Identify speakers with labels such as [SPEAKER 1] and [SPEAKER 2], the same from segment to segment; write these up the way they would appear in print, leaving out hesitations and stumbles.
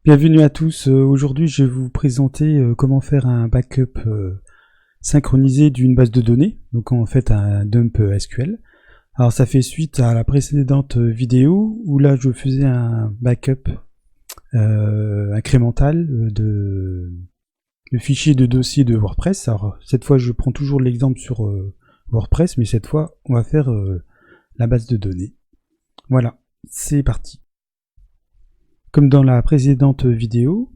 [SPEAKER 1] Bienvenue à tous. Aujourd'hui, je vais vous présenter comment faire un backup synchronisé d'une base de données, donc en fait un dump SQL. Alors ça fait suite à la précédente vidéo où là je faisais un backup incrémental de fichiers de dossiers de WordPress. Alors cette fois je prends toujours l'exemple sur WordPress, mais cette fois on va faire la base de données. Voilà, c'est parti. Comme dans la précédente vidéo,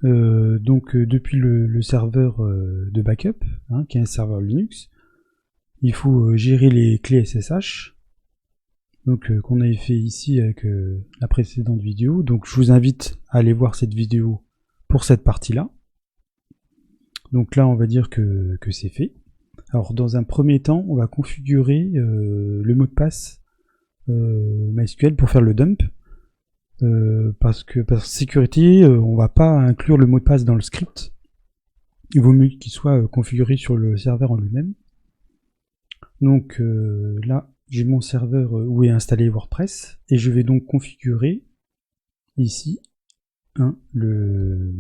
[SPEAKER 1] depuis le serveur de backup, qui est un serveur Linux, il faut gérer les clés SSH, qu'on avait fait ici avec la précédente vidéo. Donc je vous invite à aller voir cette vidéo pour cette partie-là. Donc là, on va dire que c'est fait. Alors dans un premier temps, on va configurer le mot de passe MySQL pour faire le dump. Parce que par sécurité, on va pas inclure le mot de passe dans le script. Il vaut mieux qu'il soit configuré sur le serveur en lui-même. Donc là, j'ai mon serveur où est installé WordPress et je vais donc configurer ici le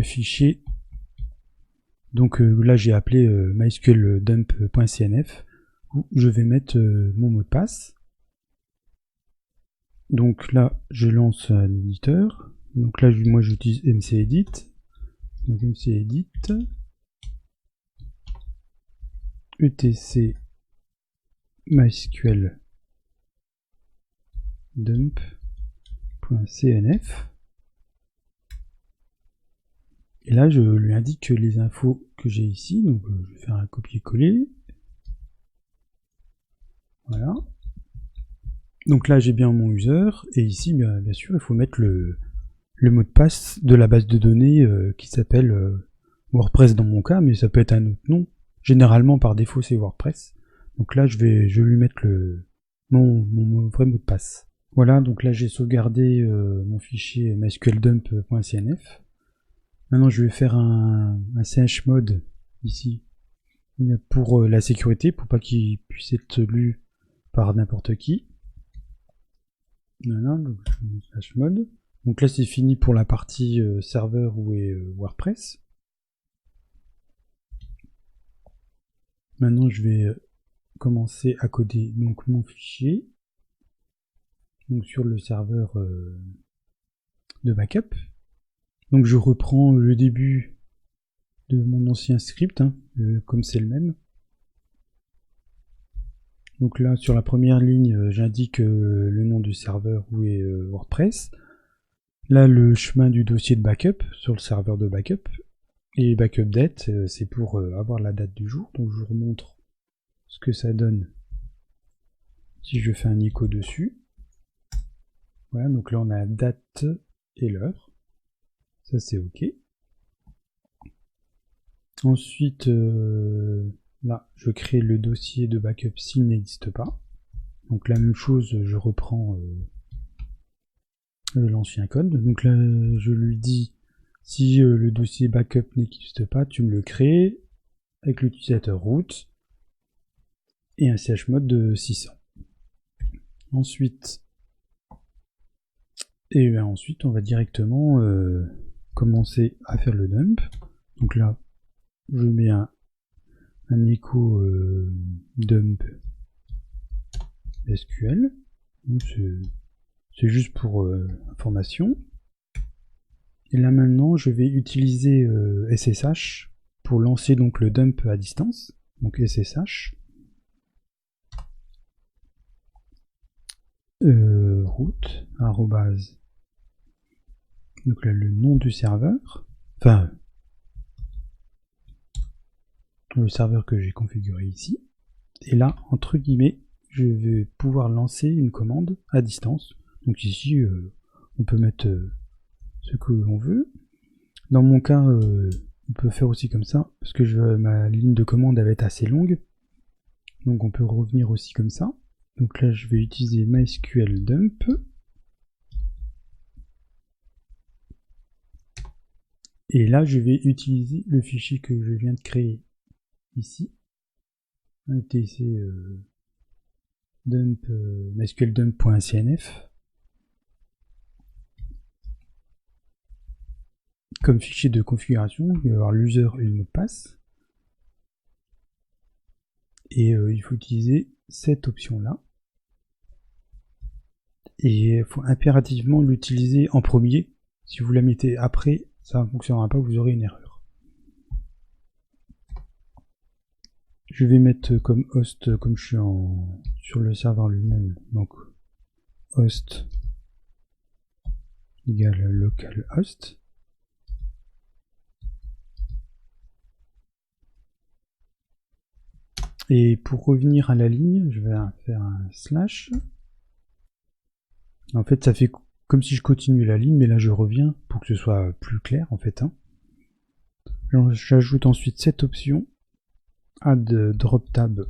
[SPEAKER 1] fichier. Donc là, j'ai appelé mysqldump.cnf où je vais mettre mon mot de passe. Donc là, je lance un éditeur. Donc là, moi, j'utilise mcedit. Donc mcedit etc mysql dump.cnf et là je lui indique les infos que j'ai ici, donc je vais faire un copier-coller. Voilà. Donc là j'ai bien mon user et ici bien sûr il faut mettre le mot de passe de la base de données qui s'appelle WordPress dans mon cas, mais ça peut être un autre nom. Généralement par défaut c'est WordPress. Donc là je vais lui mettre mon vrai mot de passe. Voilà, donc là j'ai sauvegardé mon fichier mysqldump.cnf. Maintenant je vais faire un chmod ici pour la sécurité, pour pas qu'il puisse être lu par n'importe qui. Voilà, donc chmod. Donc là c'est fini pour la partie serveur où est WordPress. Maintenant je vais commencer à coder donc mon fichier donc sur le serveur de backup. Donc je reprends le début de mon ancien script, comme c'est le même. Donc là sur la première ligne j'indique le nom du serveur où est WordPress. Là le chemin du dossier de backup sur le serveur de backup. Et backup date c'est pour avoir la date du jour. Donc je vous remontre ce que ça donne si je fais un écho dessus. Voilà, donc là on a la date et l'heure. Ça c'est ok. Ensuite là je crée le dossier de backup s'il n'existe pas. Donc la même chose, je reprends l'ancien code. Donc là je lui dis si le dossier backup n'existe pas, tu me le crées avec l'utilisateur root et un chmod de 600. Ensuite on va directement commencer à faire le dump. Donc là je mets un écho dump SQL. C'est juste pour information. Et là maintenant je vais utiliser SSH pour lancer donc le dump à distance. Donc SSH route arrobase, donc là le nom du serveur, enfin le serveur que j'ai configuré ici, et là entre guillemets je vais pouvoir lancer une commande à distance. Donc ici on peut mettre ce que l'on veut. Dans mon cas on peut faire aussi comme ça parce que ma ligne de commande elle va être assez longue, donc on peut revenir aussi comme ça. Donc là je vais utiliser mysql dump et là je vais utiliser le fichier que je viens de créer ici, etc dump mysqldump.cnf. comme fichier de configuration, il va y avoir l'user et le mot de passe. Et il faut utiliser cette option-là. Et il faut impérativement l'utiliser en premier. Si vous la mettez après, ça ne fonctionnera pas, vous aurez une erreur. Je vais mettre comme host, comme je suis sur le serveur lui-même, donc host égale localhost. Et pour revenir à la ligne, je vais faire un slash. En fait, ça fait comme si je continuais la ligne, mais là je reviens pour que ce soit plus clair en fait. J'ajoute ensuite cette option add drop tab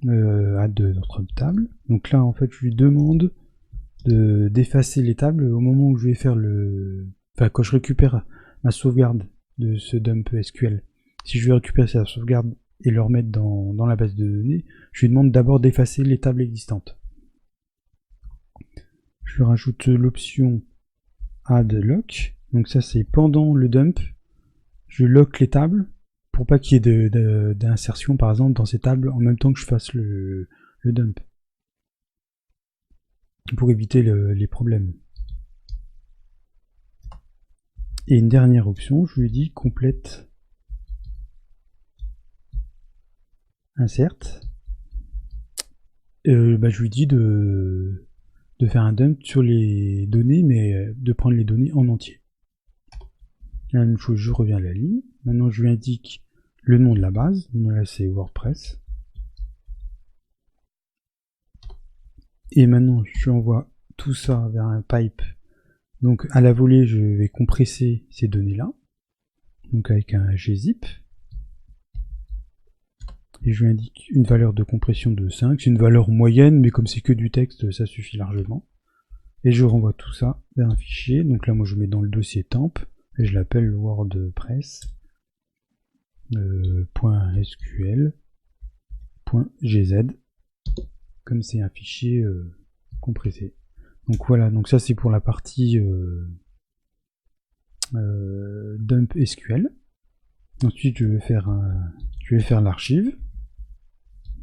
[SPEAKER 1] add drop table. Donc là en fait je lui demande d'effacer les tables au moment où je vais faire quand je récupère ma sauvegarde de ce dump SQL. Si je vais récupérer cette sauvegarde et le remettre dans la base de données, je lui demande d'abord d'effacer les tables existantes. Je lui rajoute l'option add lock. Donc ça c'est pendant le dump, je lock les tables pour pas qu'il y ait d'insertion par exemple dans ces tables en même temps que je fasse le dump. Pour éviter les problèmes. Et une dernière option, je lui dis complète insert. Je lui dis de faire un dump sur les données, mais de prendre les données en entier. La même chose, je reviens à la ligne. Maintenant, je lui indique le nom de la base. Là, c'est WordPress. Et maintenant, je envoie tout ça vers un pipe. Donc, à la volée, je vais compresser ces données-là. Donc, avec un gzip. Et je lui indique une valeur de compression de 5. C'est une valeur moyenne, mais comme c'est que du texte, ça suffit largement. Et je renvoie tout ça vers un fichier. Donc là, moi, je mets dans le dossier temp. Et je l'appelle WordPress. .sql.gz, comme c'est un fichier compressé. Donc voilà, donc ça c'est pour la partie dump SQL. Ensuite je vais faire l'archive,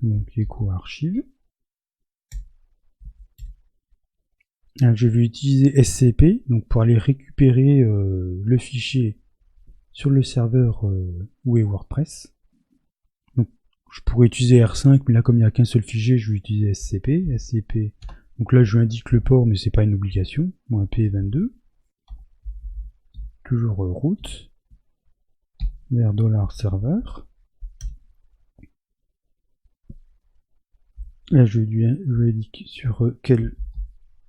[SPEAKER 1] donc echo archive. Je vais utiliser SCP donc pour aller récupérer le fichier sur le serveur où est WordPress. Donc je pourrais utiliser R5, mais là comme il n'y a qu'un seul fichier, je vais utiliser SCP. SCP. Donc là je lui indique le port, mais c'est pas une obligation. -p22. Toujours route vers $serveur. Là je lui indique sur quel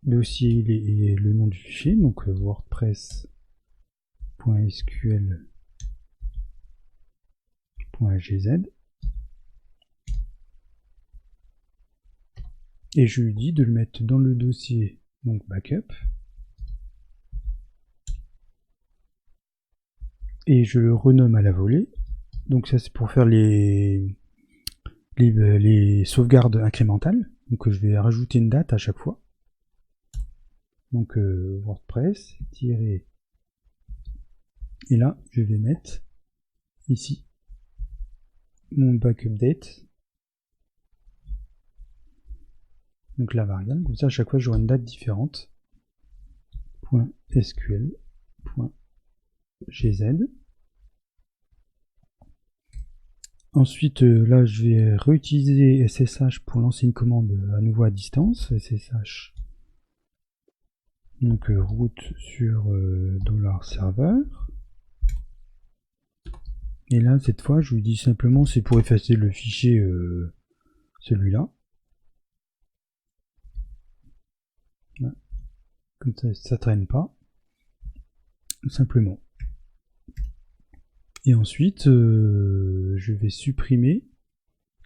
[SPEAKER 1] dossier il est et le nom du fichier, donc wordpress.sql.gz. Et je lui dis de le mettre dans le dossier donc backup. Et je le renomme à la volée. Donc ça c'est pour faire les sauvegardes incrémentales. Donc je vais rajouter une date à chaque fois. Donc WordPress et là je vais mettre ici mon backup date. Donc la variable, comme ça à chaque fois j'aurai une date différente. .sql.gz. Ensuite là je vais réutiliser SSH pour lancer une commande à nouveau à distance. SSH. Donc route sur $serveur. Et là cette fois je lui dis simplement c'est pour effacer le fichier celui-là. Comme ça traîne pas. Tout simplement. Et ensuite je vais supprimer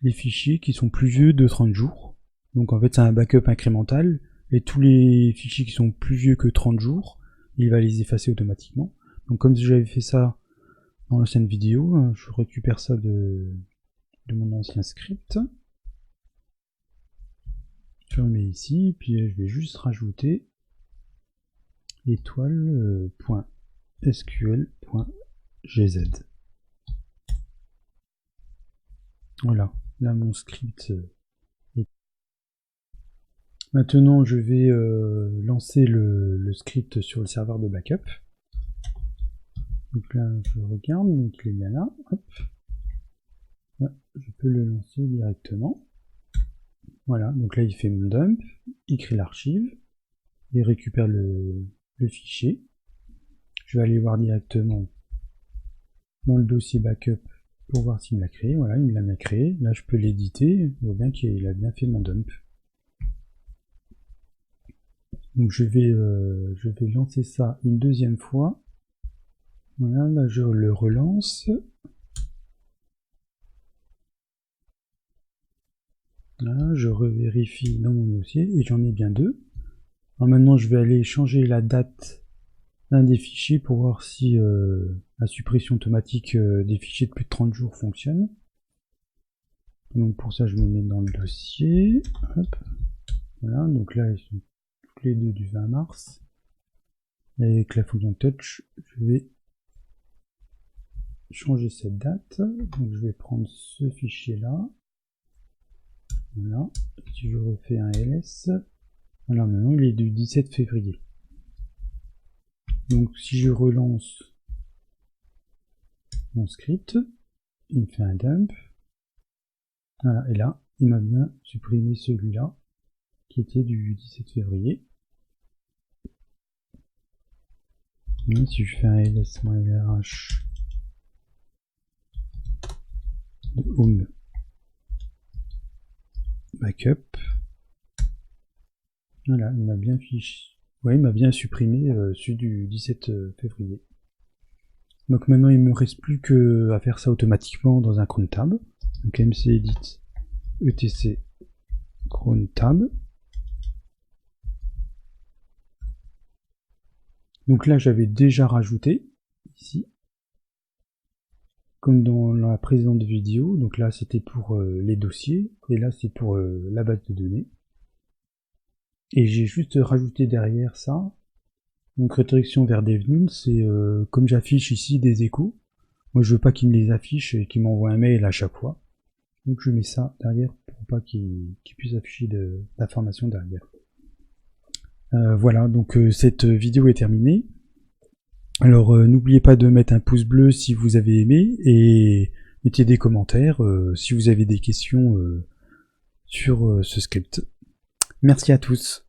[SPEAKER 1] les fichiers qui sont plus vieux de 30 jours. Donc en fait c'est un backup incrémental. Et tous les fichiers qui sont plus vieux que 30 jours, il va les effacer automatiquement. Donc comme j'avais fait ça dans l'ancienne vidéo, je récupère ça de mon ancien script. Je le mets ici, puis je vais juste rajouter étoile.sql.gz. Voilà, là mon script est... Maintenant je vais lancer le script sur le serveur de backup. Donc là je regarde, donc il est bien là, hop. Là, je peux le lancer directement. Voilà, donc là il fait mon dump, il crée l'archive, il récupère le fichier. Je vais aller voir directement dans le dossier backup pour voir s'il me l'a créé. Voilà, il me l'a bien créé. Là je peux l'éditer, on voit bien qu'il a bien fait mon dump. Donc je vais lancer ça une deuxième fois. Voilà, là je le relance. Là, je revérifie dans mon dossier et j'en ai bien deux. Alors maintenant, je vais aller changer la date d'un des fichiers pour voir si la suppression automatique des fichiers de plus de 30 jours fonctionne. Donc pour ça, je me mets dans le dossier. Hop. Voilà, donc là, ils sont toutes les deux du 20 mars. Et avec la fonction touch, je vais changer cette date. Donc je vais prendre ce fichier-là. Voilà, si je refais un ls, alors maintenant il est du 17 février. Donc si je relance mon script, il me fait un dump. Voilà, et là, il m'a bien supprimé celui-là, qui était du 17 février. Et si je fais un ls-rh de home backup, voilà, il m'a bien fiché. Ouais, il m'a bien supprimé celui du 17 février. Donc maintenant il me reste plus que à faire ça automatiquement dans un cron tab. Donc mcedit etc cron tab. Donc là j'avais déjà rajouté ici, comme dans la précédente vidéo. Donc là c'était pour les dossiers et là c'est pour la base de données. Et j'ai juste rajouté derrière ça, donc redirection vers DevNull, c'est comme j'affiche ici des échos, moi je veux pas qu'il me les affiche et qu'il m'envoie un mail à chaque fois. Donc je mets ça derrière pour pas qu'il puisse afficher d'informations derrière. Voilà, donc cette vidéo est terminée. Alors n'oubliez pas de mettre un pouce bleu si vous avez aimé et mettez des commentaires si vous avez des questions sur ce script. Merci à tous.